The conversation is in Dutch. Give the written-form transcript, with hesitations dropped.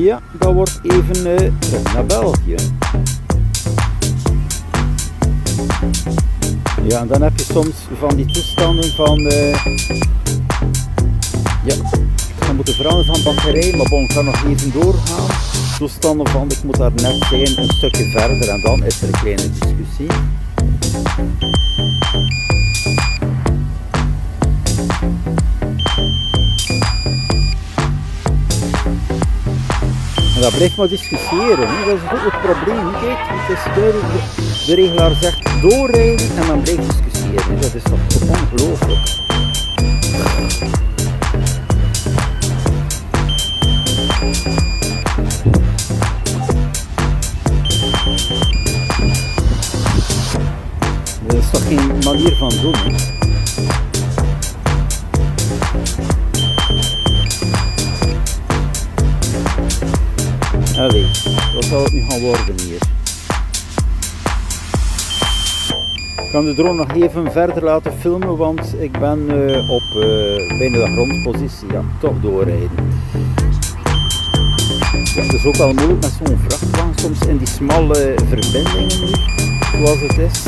Ja, dat wordt even terug naar België. Ja, en dan heb je soms van die toestanden van ja, dan moet veranderen van batterij, maar bon, ik ga nog even doorgaan. Toestanden van ik moet daar net zijn, een stukje verder en dan is er een kleine discussie. En dat blijft maar discussiëren, hè? Dat is ook het probleem. Kijk, het is duidelijk, de regelaar zegt doorrijden en dan blijft discussiëren. Hè? Dat is toch ongelooflijk. Dat is toch geen manier van doen, hè? Allee, wat zal het nu gaan worden hier? Ik kan de drone nog even verder laten filmen, want ik ben op bijna de grondpositie. Ja, toch doorrijden. Ja, het is ook wel moeilijk met zo'n vrachtwagen, soms in die smalle verbindingen nu, zoals het is.